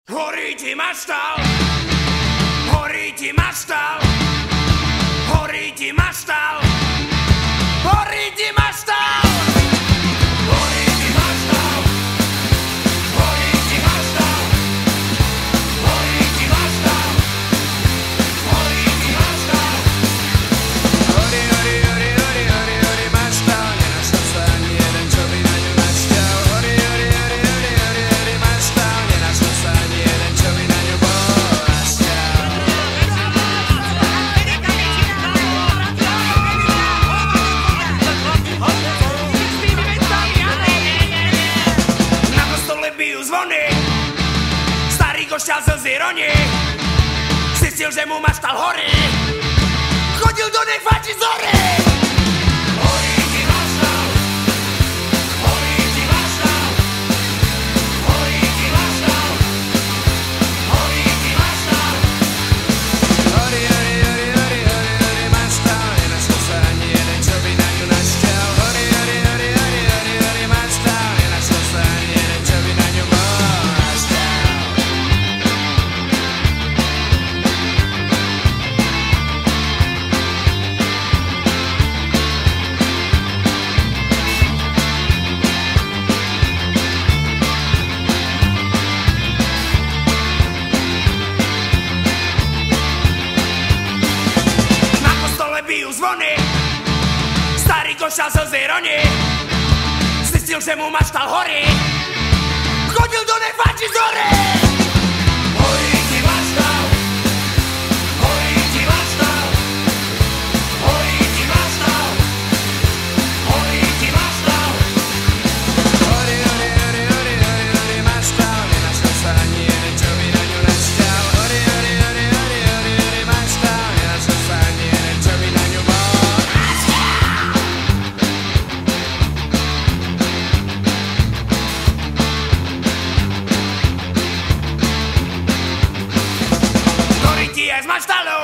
Horí ti maštal, horí ti maštal, horí ti maštal, horí ti maštal, horí ti maštal, horí ti maštal, horí ti maštal, horí ti maštal. Horí, horí, horí, horí, horí, horí maštal, nenašiel sa ani jeden, čo by na ňu načťal. Horí, horí, horí, horí, horí, horí maštal, nenašiel sa ani jeden, čo by na ňu bol našťal. Na kostole bijú zvony, starý košťal slzy roní, zistil, že mu maštal horí, chodil do nej fatiť zory. Horí ti maštal, horí ti maštal, horí ti maštal, horí ti maštal. Horí, horí, horí, horí, horí, horí maštal, nenašiel sa ani jeden, čo by na ňu našťal. Horí, horí, horí, horí, horí, horí maštal, nenašiel sa ani jeden, čo by na ňu bol našťal. Na kostole bijú zvony, starý košťal slzy roní, zistil, že mu maštal horí, chodil do nej fatiť zory. Horí ti maštal, horí ti maštal, horí ti maštal, horí ti maštal. Horí, horí, horí, horí, horí, horí maštal, nenašiel sa ani jeden, čo by na ňu našťal. Horí, horí, horí, horí, horí, horí maštal, nenašiel sa ani jeden, čo by na ňu bol našťal. Horí ti aj s maštalou,